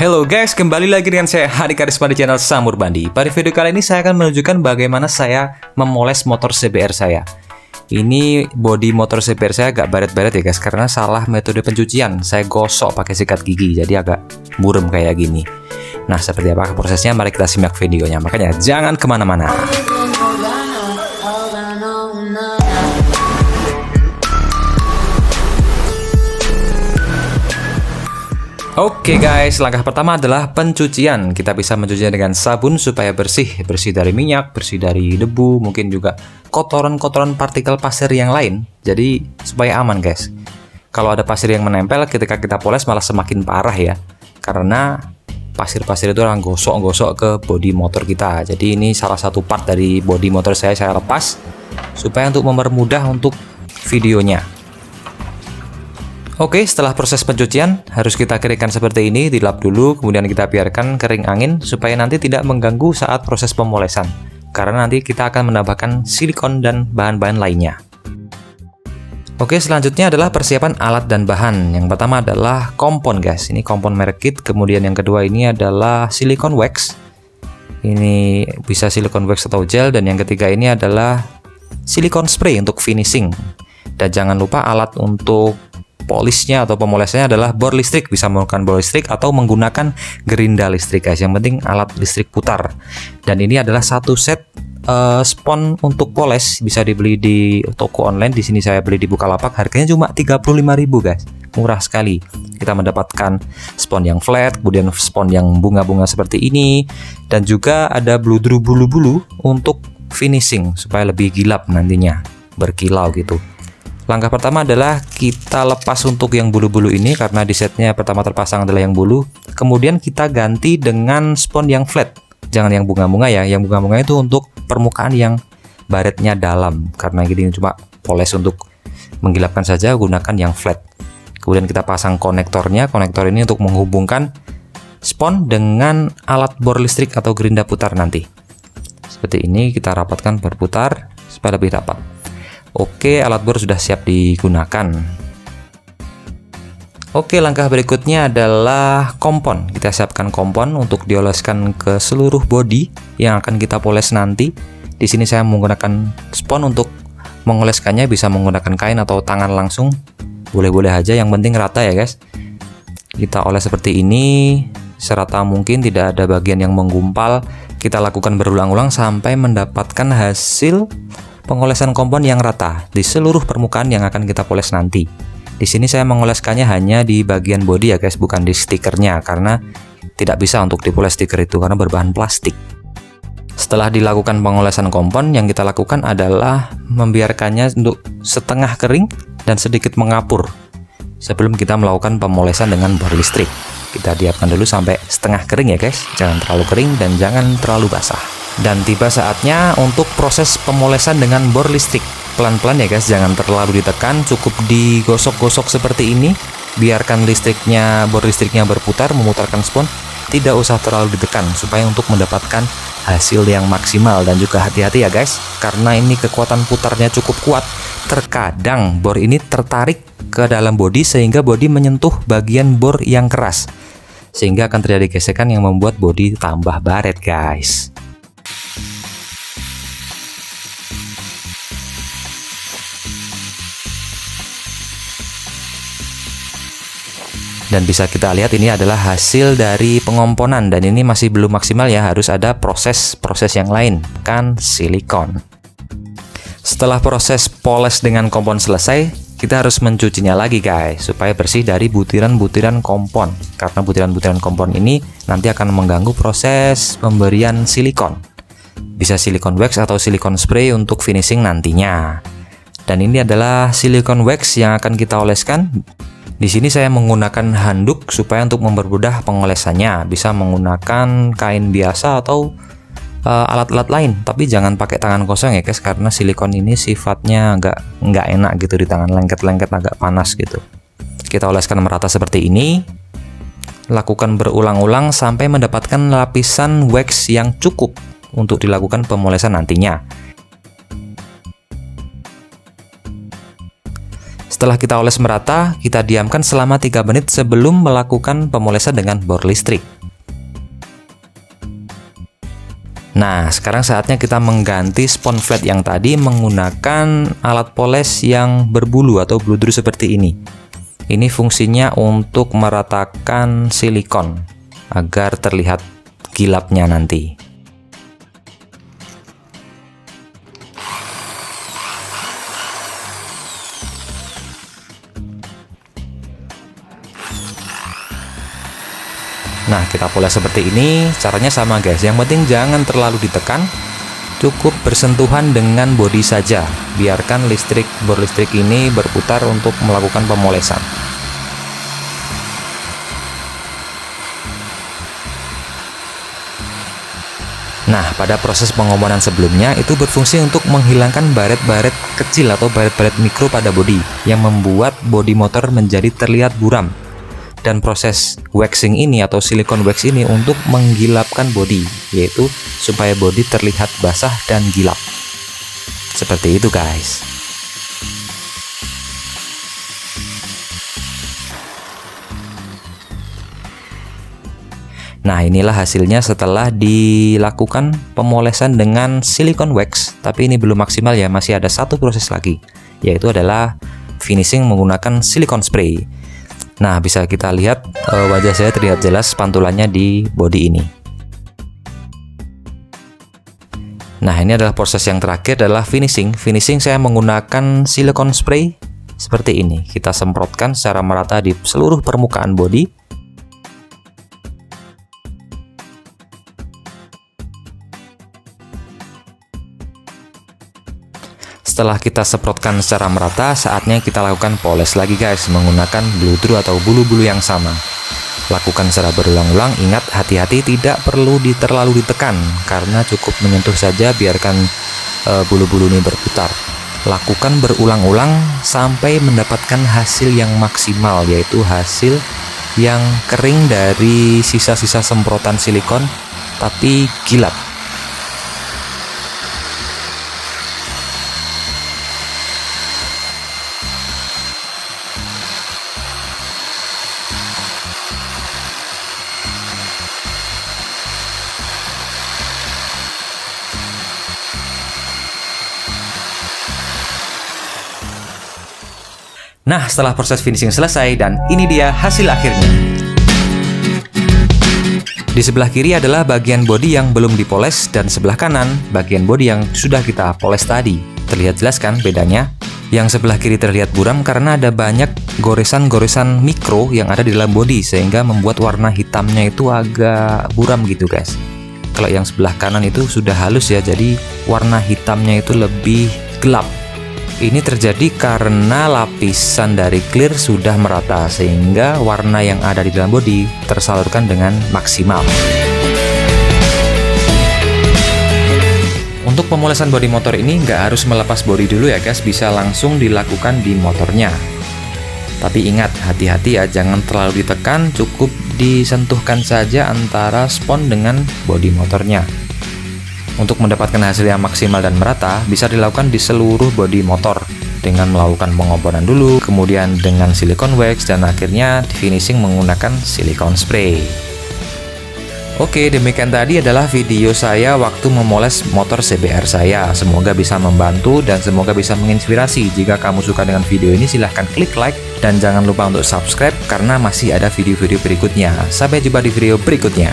Halo guys, kembali lagi dengan saya Hadi Karisma di channel Samur Bandi. Pada video kali ini saya akan menunjukkan bagaimana saya memoles motor CBR saya. Ini bodi motor CBR saya agak baret-baret ya guys, karena salah metode pencucian. Saya gosok pakai sikat gigi, jadi agak burem kayak gini. Nah, seperti apa prosesnya? Mari kita simak videonya. Makanya jangan kemana-mana. Oke guys, langkah pertama adalah pencucian. Kita bisa mencucinya dengan sabun supaya bersih dari minyak, bersih dari debu, mungkin juga kotoran-kotoran partikel pasir yang lain. Jadi supaya aman guys. Kalau ada pasir yang menempel ketika kita poles malah semakin parah ya. Karena pasir-pasir itu orang gosok-gosok ke bodi motor kita. Jadi ini salah satu part dari bodi motor saya lepas supaya untuk mempermudah untuk videonya. Oke, setelah proses pencucian harus kita keringkan seperti ini, dilap dulu, kemudian kita biarkan kering angin supaya nanti tidak mengganggu saat proses pemolesan. Karena nanti kita akan menambahkan silikon dan bahan-bahan lainnya. Oke, selanjutnya adalah persiapan alat dan bahan. Yang pertama adalah kompon guys, ini kompon merek Kit. Kemudian yang kedua ini adalah silikon wax. Ini bisa silikon wax atau gel. Dan yang ketiga ini adalah silikon spray untuk finishing. Dan jangan lupa alat untuk polisnya atau pemolesannya adalah bor listrik, bisa menggunakan bor listrik atau menggunakan gerinda listrik guys. Yang penting alat listrik putar. Dan ini adalah satu set spon untuk poles, bisa dibeli di toko online. Di sini saya beli di Bukalapak, harganya cuma 35.000 guys. Murah sekali. Kita mendapatkan spon yang flat, kemudian spon yang bunga-bunga seperti ini, dan juga ada bludru bulu-bulu untuk finishing supaya lebih gilap nantinya, berkilau gitu. Langkah pertama adalah kita lepas untuk yang bulu-bulu ini, karena di setnya pertama terpasang adalah yang bulu. Kemudian kita ganti dengan spon yang flat, jangan yang bunga-bunga ya. Yang bunga-bunga itu untuk permukaan yang baretnya dalam, karena gini cuma poles untuk menggilapkan saja, gunakan yang flat. Kemudian kita pasang konektornya. Konektor ini untuk menghubungkan spon dengan alat bor listrik atau gerinda putar nanti. Seperti ini kita rapatkan berputar supaya lebih rapat. Oke, alat bor sudah siap digunakan. Oke, langkah berikutnya adalah kompon. Kita siapkan kompon untuk dioleskan ke seluruh bodi yang akan kita poles nanti. Di sini saya menggunakan spon untuk mengoleskannya, bisa menggunakan kain atau tangan langsung. Boleh-boleh aja, yang penting rata ya guys. Kita oles seperti ini, serata mungkin, tidak ada bagian yang menggumpal. Kita lakukan berulang-ulang sampai mendapatkan hasil pengolesan kompon yang rata di seluruh permukaan yang akan kita poles nanti. Di sini saya mengoleskannya hanya di bagian bodi ya guys, bukan di stikernya, karena tidak bisa untuk dipoles stiker itu karena berbahan plastik. Setelah dilakukan pengolesan kompon, yang kita lakukan adalah membiarkannya untuk setengah kering dan sedikit mengapur sebelum kita melakukan pemolesan dengan bor listrik. Kita diamkan dulu sampai setengah kering ya guys, jangan terlalu kering dan jangan terlalu basah. Dan tiba saatnya untuk proses pemolesan dengan bor listrik. Pelan-pelan ya guys, jangan terlalu ditekan, cukup digosok-gosok seperti ini. Biarkan bor listriknya berputar, memutarkan spon. Tidak usah terlalu ditekan supaya untuk mendapatkan hasil yang maksimal. Dan juga hati-hati ya guys, karena ini kekuatan putarnya cukup kuat. Terkadang bor ini tertarik ke dalam bodi sehingga bodi menyentuh bagian bor yang keras, sehingga akan terjadi gesekan yang membuat bodi tambah baret guys. Dan bisa kita lihat ini adalah hasil dari pengomponan, dan ini masih belum maksimal ya, harus ada proses yang lain, kan silikon. Setelah proses poles dengan kompon selesai, kita harus mencucinya lagi guys, supaya bersih dari butiran-butiran kompon. Karena butiran-butiran kompon ini nanti akan mengganggu proses pemberian silikon. Bisa silikon wax atau silikon spray untuk finishing nantinya. Dan ini adalah silikon wax yang akan kita oleskan. Di sini saya menggunakan handuk supaya untuk mempermudah pengolesannya. Bisa menggunakan kain biasa atau alat-alat lain, tapi jangan pakai tangan kosong ya guys, karena silikon ini sifatnya nggak enak gitu di tangan, lengket-lengket, agak panas gitu. Kita oleskan merata seperti ini. Lakukan berulang-ulang sampai mendapatkan lapisan wax yang cukup untuk dilakukan pemolesan nantinya. Setelah kita oles merata, kita diamkan selama 3 menit sebelum melakukan pemolesan dengan bor listrik. Nah, sekarang saatnya kita mengganti spon flat yang tadi menggunakan alat poles yang berbulu atau bludru seperti ini. Ini fungsinya untuk meratakan silikon agar terlihat gilapnya nanti. Nah, kita poles seperti ini, caranya sama guys. Yang penting jangan terlalu ditekan, cukup bersentuhan dengan bodi saja. Biarkan bor listrik ini berputar untuk melakukan pemolesan. Nah, pada proses pengoboran sebelumnya itu berfungsi untuk menghilangkan baret-baret kecil atau baret-baret mikro pada bodi yang membuat bodi motor menjadi terlihat buram. Dan proses waxing ini atau silikon wax ini untuk menggilapkan bodi, yaitu supaya bodi terlihat basah dan gilap. Seperti itu guys. Nah, inilah hasilnya setelah dilakukan pemolesan dengan silikon wax. Tapi ini belum maksimal ya, masih ada satu proses lagi, yaitu adalah finishing menggunakan silikon spray. Nah, bisa kita lihat wajah saya terlihat jelas pantulannya di bodi ini. Nah, ini adalah proses yang terakhir adalah finishing. Finishing saya menggunakan silikon spray seperti ini. Kita semprotkan secara merata di seluruh permukaan bodi. Setelah kita semprotkan secara merata, saatnya kita lakukan poles lagi guys, menggunakan bludru atau bulu-bulu yang sama. Lakukan secara berulang-ulang, ingat hati-hati tidak perlu terlalu ditekan, karena cukup menyentuh saja, biarkan bulu-bulu ini berputar. Lakukan berulang-ulang sampai mendapatkan hasil yang maksimal, yaitu hasil yang kering dari sisa-sisa semprotan silikon, tapi gilap. Nah, setelah proses finishing selesai, dan ini dia hasil akhirnya. Di sebelah kiri adalah bagian bodi yang belum dipoles, dan sebelah kanan bagian bodi yang sudah kita poles tadi. Terlihat jelas kan bedanya? Yang sebelah kiri terlihat buram karena ada banyak goresan-goresan mikro yang ada di dalam bodi, sehingga membuat warna hitamnya itu agak buram gitu guys. Kalau yang sebelah kanan itu sudah halus ya, jadi warna hitamnya itu lebih gelap. Ini terjadi karena lapisan dari clear sudah merata, sehingga warna yang ada di dalam bodi tersalurkan dengan maksimal. Untuk pemolesan bodi motor ini nggak harus melepas bodi dulu ya guys, bisa langsung dilakukan di motornya. Tapi ingat, hati-hati ya, jangan terlalu ditekan, cukup disentuhkan saja antara spon dengan bodi motornya. Untuk mendapatkan hasil yang maksimal dan merata, bisa dilakukan di seluruh bodi motor dengan melakukan pengoboran dulu, kemudian dengan silikon wax, dan akhirnya di finishing menggunakan silikon spray. Oke, demikian tadi adalah video saya waktu memoles motor CBR saya. Semoga bisa membantu dan semoga bisa menginspirasi. Jika kamu suka dengan video ini, silahkan klik like dan jangan lupa untuk subscribe karena masih ada video-video berikutnya. Sampai jumpa di video berikutnya.